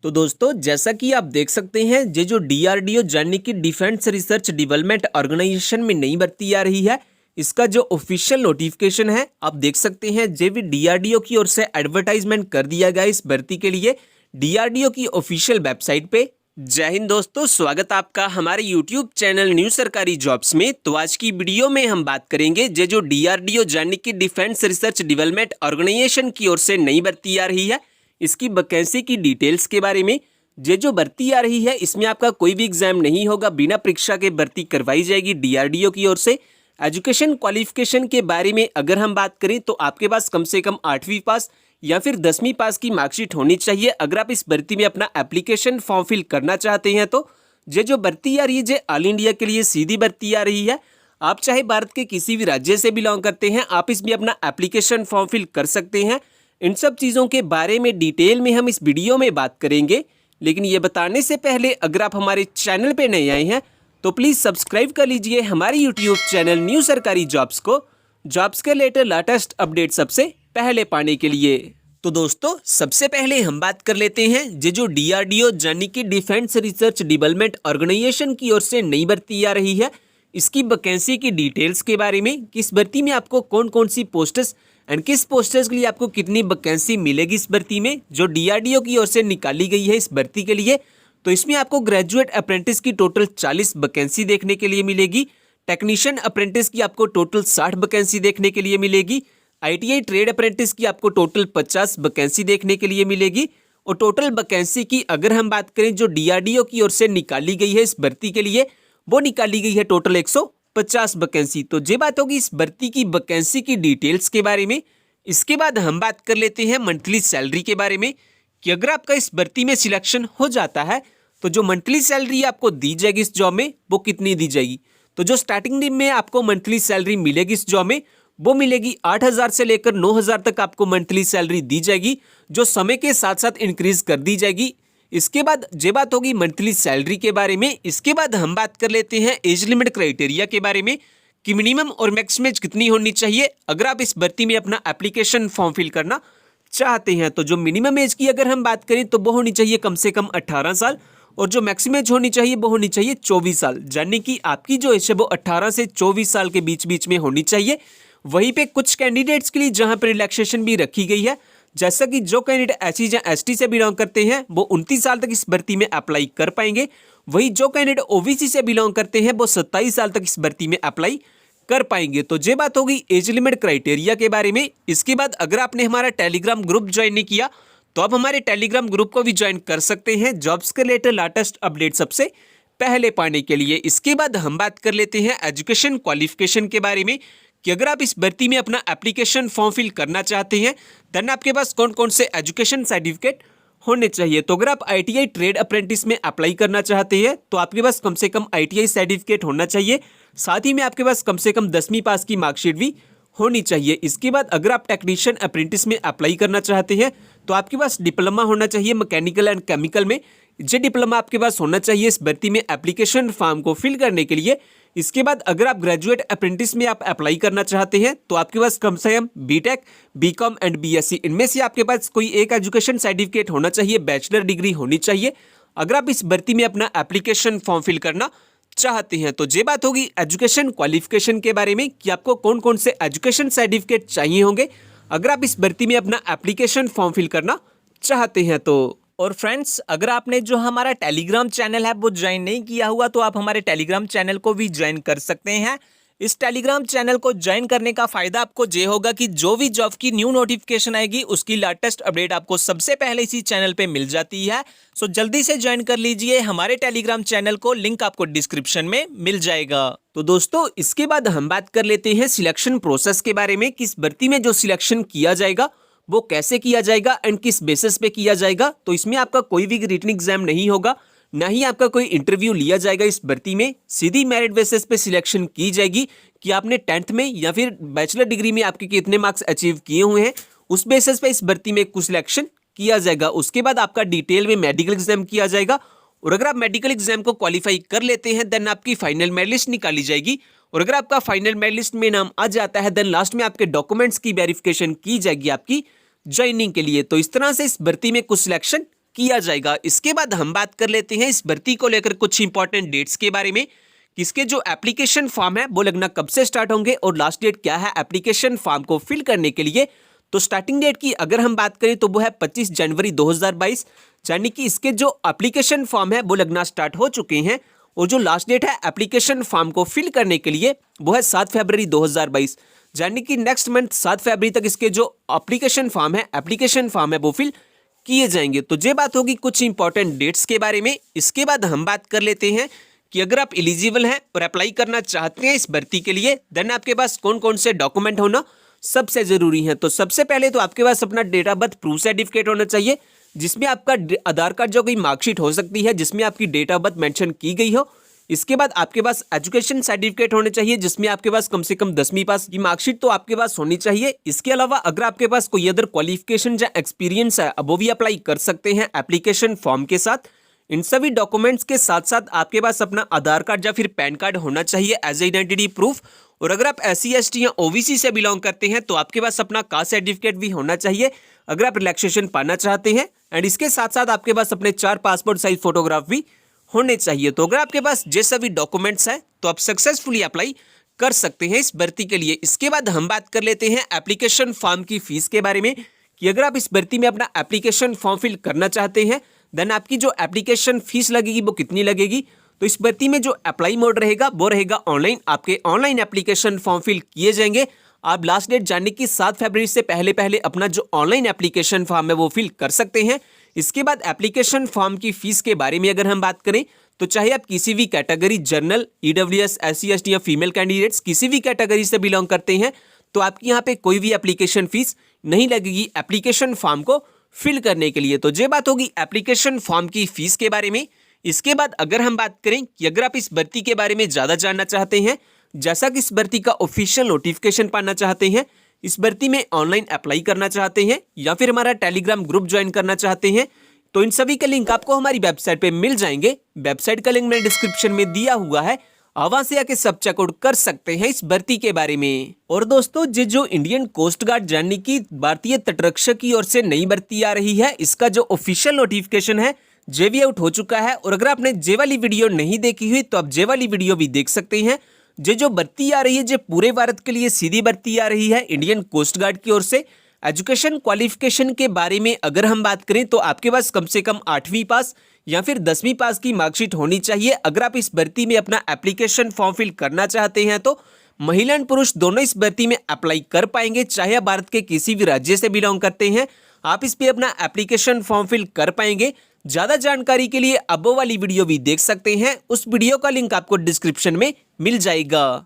तो दोस्तों जैसा कि आप देख सकते हैं ये जो डीआरडीओ यानी कि डिफेंस रिसर्च डेवलपमेंट ऑर्गेनाइजेशन में नई भर्ती आ रही है, इसका जो ऑफिशियल नोटिफिकेशन है आप देख सकते हैं ये भी डीआरडीओ की ओर से एडवर्टाइजमेंट कर दिया गया इस भर्ती के लिए डीआरडीओ की ऑफिशियल वेबसाइट पे। जय हिंद दोस्तों, स्वागत आपका हमारे यूट्यूब चैनल न्यू सरकारी जॉब्स में। तो आज की वीडियो में हम बात करेंगे ये जो डीआरडीओ यानी कि डिफेंस रिसर्च डेवलपमेंट ऑर्गेनाइजेशन की ओर से नई भर्ती आ रही है, इसकी वैकेंसी की डिटेल्स के बारे में। ये जो भर्ती आ रही है इसमें आपका कोई भी एग्जाम नहीं होगा, बिना परीक्षा के भर्ती करवाई जाएगी डीआरडीओ की ओर से। एजुकेशन क्वालिफिकेशन के बारे में अगर हम बात करें तो आपके पास कम से कम 8वीं पास या फिर 10वीं पास की मार्कशीट होनी चाहिए अगर आप इस भर्ती में अपना एप्लीकेशन फॉर्म फिल करना चाहते हैं। तो ये जो भर्ती आ रही है ये ऑल इंडिया के लिए सीधी भर्ती आ रही है। आप चाहे भारत के किसी भी राज्य से बिलोंग करते हैं, आप इसमें अपना एप्लीकेशन फॉर्म फिल कर सकते हैं। इन सब चीज़ों के बारे में डिटेल में हम इस वीडियो में बात करेंगे, लेकिन ये बताने से पहले अगर आप हमारे चैनल पे नए आए हैं तो प्लीज़ सब्सक्राइब कर लीजिए हमारे यूट्यूब चैनल न्यू सरकारी जॉब्स को, जॉब्स के रिलेटेड लेटेस्ट अपडेट सबसे पहले पाने के लिए। तो दोस्तों सबसे पहले हम बात कर लेते हैं ये जो डीआरडीओ यानी कि डिफेंस रिसर्च डेवलपमेंट ऑर्गेनाइजेशन की ओर से नई भर्ती आ रही है, इसकी वैकेंसी की डिटेल्स के बारे में। किस भर्ती में आपको कौन कौन सी पोस्ट्स एंड किस पोस्टर्स के लिए आपको कितनी वैकेंसी मिलेगी इस भर्ती में जो डीआरडीओ की ओर से निकाली गई है इस भर्ती के लिए। तो इसमें आपको ग्रेजुएट अप्रेंटिस की टोटल 40 वैकेंसी देखने के लिए मिलेगी, टेक्नीशियन अप्रेंटिस की आपको टोटल 60 वैकेंसी देखने के लिए मिलेगी, आईटीआई ट्रेड अप्रेंटिस की आपको टोटल 50 वैकेंसी देखने के लिए मिलेगी। और टोटल वैकेंसी की अगर हम बात करें जो डीआरडीओ की ओर से निकाली गई है इस भर्ती के लिए, वो निकाली गई है टोटल 150 वैकेंसी। तो ये बात होगी इस भर्ती की वैकेंसी की डिटेल्स के बारे में। इसके बाद हम बात कर लेते हैं मंथली सैलरी के बारे में कि अगर आपका इस भर्ती में सिलेक्शन हो जाता है तो जो मंथली सैलरी आपको दी जाएगी इस जॉब में वो कितनी दी जाएगी। तो जो स्टार्टिंग में आपको मंथली सैलरी मिलेगी इस जॉब में वो मिलेगी 8,000 से लेकर 9,000 तक आपको मंथली सैलरी दी जाएगी, जो समय के साथ साथ इंक्रीज कर दी जाएगी। इसके बाद ये बात होगी मंथली सैलरी के बारे में। इसके बाद हम बात कर लेते हैं एज लिमिट क्राइटेरिया के बारे में कि मिनिमम और मैक्सिमम एज कितनी होनी चाहिए अगर आप इस भर्ती में अपना एप्लीकेशन फॉर्म फिल करना चाहते हैं। तो जो मिनिमम एज की अगर हम बात करें तो वो होनी चाहिए कम से कम 18 साल और जो मैक्सिमम एज होनी चाहिए वो होनी चाहिए 24 साल, यानी कि आपकी जो एज है वो 18 से 24 साल के बीच बीच में होनी चाहिए। वहीं पे कुछ कैंडिडेट्स के लिए जहां पर रिलैक्सेशन भी रखी गई है, जैसा कि जो कैंडिडेट एससी या एसटी से बिलोंग करते हैं वो 29 साल तक इस भर्ती में अप्लाई कर पाएंगे। वहीं जो कैंडिडेट ओबीसी से बिलोंग करते हैं वो 27 साल तक इस भर्ती में अप्लाई कर पाएंगे। तो ये बात होगी एज लिमिट क्राइटेरिया के बारे में। इसके बाद अगर आपने हमारा टेलीग्राम ग्रुप ज्वाइन नहीं किया तो आप हमारे टेलीग्राम ग्रुप को भी ज्वाइन कर सकते हैं जॉब्स के रिलेटेड लेटेस्ट अपडेट सबसे पहले पाने के लिए। इसके बाद हम बात कर लेते हैं एजुकेशन क्वालिफिकेशन के बारे में कि अगर आप इस भर्ती में अपना एप्लीकेशन फॉर्म फिल करना चाहते हैं देन आपके पास कौन कौन से एजुकेशन सर्टिफिकेट होने चाहिए। तो अगर आप आईटीआई ट्रेड अप्रेंटिस में अप्लाई करना चाहते हैं तो आपके पास कम से कम आईटीआई सर्टिफिकेट होना चाहिए, साथ ही में आपके पास कम से कम 10वीं पास की मार्कशीट भी होनी चाहिए। इसके बाद अगर आप टेक्नीशियन अप्रेंटिस में अप्लाई करना चाहते हैं तो आपके पास डिप्लोमा होना चाहिए मैकेनिकल एंड केमिकल में, ये डिप्लोमा आपके पास होना चाहिए इस भर्ती में एप्लीकेशन फॉर्म को फिल करने के लिए। इसके बाद अगर आप ग्रेजुएट अप्रेंटिस में आप अप्लाई करना चाहते हैं तो आपके पास कम से कम बीटेक, बीकॉम एंड बीएससी इनमें से आपके पास कोई एक एजुकेशन सर्टिफिकेट होना चाहिए, बैचलर डिग्री होनी चाहिए अगर आप इस भर्ती में अपना एप्लीकेशन फॉर्म फिल करना चाहते हैं। तो ये बात होगी एजुकेशन क्वालिफिकेशन के बारे में कि आपको कौन कौन से एजुकेशन सर्टिफिकेट चाहिए होंगे अगर आप इस भर्ती में अपना एप्लीकेशन फॉर्म फिल करना चाहते हैं। तो और फ्रेंड्स अगर आपने जो हमारा टेलीग्राम चैनल है वो ज्वाइन नहीं किया हुआ तो आप हमारे टेलीग्राम चैनल को भी ज्वाइन कर सकते हैं। इस टेलीग्राम चैनल को ज्वाइन करने का फायदा आपको ये होगा कि जो भी जॉब की न्यू नोटिफिकेशन आएगी उसकी लेटेस्ट अपडेट आपको सबसे पहले इसी चैनल पे मिल जाती है। सो जल्दी से ज्वाइन कर लीजिए हमारे टेलीग्राम चैनल को, लिंक आपको डिस्क्रिप्शन में मिल जाएगा। तो दोस्तों इसके बाद हम बात कर लेते हैं सिलेक्शन प्रोसेस के बारे में कि इस भर्ती में जो सिलेक्शन किया जाएगा वो कैसे किया जाएगा एंड किस बेसिस पे किया जाएगा। तो इसमें आपका कोई भी रिटन एग्जाम नहीं होगा, ना ही आपका कोई इंटरव्यू लिया जाएगा इस भर्ती में। सीधी मेरिट बेसिस पे सिलेक्शन की जाएगी कि आपने 10th में या फिर बैचलर डिग्री में आपके कितने मार्क्स अचीव किए हुए हैं, उस बेसिस पे इस भर्ती में कुछ सिलेक्शन किया जाएगा। उसके बाद आपका डिटेल में मेडिकल एग्जाम किया जाएगा और अगर आप मेडिकल एग्जाम को क्वालिफाई कर लेते हैं देन आपकी फाइनल मेरिट लिस्ट निकाली जाएगी और अगर आपका फाइनल मेरिट लिस्ट में नाम आ जाता है देन लास्ट में आपके डॉक्यूमेंट्स की वेरिफिकेशन की जाएगी आपकी ज्वाइनिंग के लिए। तो इस तरह से इस भर्ती में कुछ सिलेक्शन किया जाएगा। इसके बाद हम बात कर लेते हैं इस भर्ती को लेकर कुछ इंपॉर्टेंट डेट्स के बारे में। इसके जो एप्लीकेशन फॉर्म है वो लगना कब से स्टार्ट होंगे और लास्ट डेट क्या है एप्लीकेशन फॉर्म को फिल करने के लिए। तो स्टार्टिंग डेट की अगर हम बात करें तो वो है 25 जनवरी 2022, यानी कि इसके जो एप्लीकेशन फॉर्म है वो लगना स्टार्ट हो चुके हैं। और जो लास्ट डेट है एप्लीकेशन फॉर्म को फिल करने के लिए वो है 7 फरवरी 2022, यानी कि नेक्स्ट मंथ 7 फरवरी तक इसके जो एप्लीकेशन फॉर्म है वो फिल किए जाएंगे। तो ये बात होगी कुछ इंपॉर्टेंट डेट्स के बारे में। इसके बाद हम बात कर लेते हैं कि अगर आप एलिजिबल हैं और अप्लाई करना चाहते हैं इस भर्ती के लिए, देन आपके पास कौन कौन से डॉक्यूमेंट होना सबसे जरूरी है। तो सबसे पहले तो आपके पास अपना date of birth proof certificate होना चाहिए, जिसमें आपका आधार कार्ड जो कोई मार्कशीट हो सकती है जिसमें आपकी डेट ऑफ बर्थ मेंशन की गई हो। इसके बाद आपके पास एजुकेशन सर्टिफिकेट होने चाहिए जिसमें आपके पास कम से कम 10वीं पास की मार्कशीट तो आपके पास होनी चाहिए। इसके अलावा अगर आपके पास कोई अदर क्वालिफिकेशन या एक्सपीरियंस है वो भी अप्लाई कर सकते हैं एप्लीकेशन फॉर्म के साथ। इन सभी डॉक्यूमेंट्स के साथ साथ आपके पास अपना आधार कार्ड या फिर पैन कार्ड होना चाहिए एज आइडेंटिटी प्रूफ। और अगर आप SC ST या OBC से बिलोंग करते हैं तो आपके पास अपना कास्ट सर्टिफिकेट भी होना चाहिए अगर आप रिलैक्सेशन पाना चाहते हैं। एंड इसके साथ साथ आपके पास अपने 4 पासपोर्ट साइज फोटोग्राफ भी होने चाहिए। तो अगर आपके पास ये सभी डॉक्यूमेंट्स हैं तो आप सक्सेसफुली अप्लाई कर सकते हैं इस भर्ती के लिए। इसके बाद हम बात कर लेते हैं एप्लीकेशन फॉर्म की फीस के बारे में कि अगर आप इस भर्ती में अपना एप्लीकेशन फॉर्म फिल करना चाहते हैं देन आपकी जो एप्लीकेशन फीस लगेगी वो कितनी लगेगी। तो इस भर्ती में जो अप्लाई मोड रहेगा वो रहेगा ऑनलाइन। आपके ऑनलाइन एप्लीकेशन फॉर्म फिल किए जाएंगे। आप लास्ट डेट जानने की 7 फरवरी से पहले पहले अपना जो ऑनलाइन एप्लीकेशन फॉर्म है वो फिल कर सकते हैं। इसके बाद एप्लीकेशन फॉर्म की फीस के बारे में अगर हम बात करें तो चाहे आप किसी भी category general, EWS, SC ST या फीमेल कैंडिडेट्स किसी भी कैटेगरी से बिलोंग करते हैं तो आपकी यहाँ पे कोई भी एप्लीकेशन फीस नहीं लगेगी एप्लीकेशन फॉर्म को फिल करने के लिए। तो ये बात होगी एप्लीकेशन फॉर्म की फीस के बारे में। इसके बाद अगर हम बात करें कि अगर आप इस भर्ती के बारे में ज़्यादा जानना चाहते हैं, जैसा कि इस भर्ती का ऑफिशियल नोटिफिकेशन पाना चाहते हैं, इस भर्ती में ऑनलाइन अप्लाई करना चाहते हैं या फिर हमारा टेलीग्राम ग्रुप ज्वाइन करना चाहते हैं तो इन सभी के लिंक आपको हमारी वेबसाइट पे मिल जाएंगे। वेबसाइट का लिंक मैंने डिस्क्रिप्शन में दिया हुआ है, वहां से आके सब चेकआउट कर सकते हैं इस भर्ती के बारे में। और दोस्तों जो इंडियन कोस्ट गार्ड यानी कि भारतीय तटरक्षक की ओर से नई भर्ती आ रही है, इसका जो ऑफिशियल नोटिफिकेशन है जे भी आउट हो चुका है। और अगर आपने जे वाली वीडियो नहीं देखी हुई तो आप जे वाली वीडियो भी देख सकते हैं। जो भर्ती आ रही है जो पूरे भारत के लिए सीधी भर्ती आ रही है इंडियन कोस्ट गार्ड की ओर से। एजुकेशन क्वालिफिकेशन के बारे में अगर हम बात करें तो आपके पास कम से कम 8वीं पास या फिर 10वीं पास की मार्कशीट होनी चाहिए अगर आप इस भर्ती में अपना एप्लीकेशन फॉर्म फिल करना चाहते हैं। तो महिला एंड पुरुष दोनों इस भर्ती में अप्लाई कर पाएंगे, चाहे आप भारत के किसी भी राज्य से बिलोंग करते हैं आप इस पे अपना एप्लीकेशन फॉर्म फिल कर पाएंगे। ज्यादा जानकारी के लिए अब वाली वीडियो भी देख सकते हैं, उस वीडियो का लिंक आपको डिस्क्रिप्शन में मिल जाएगा।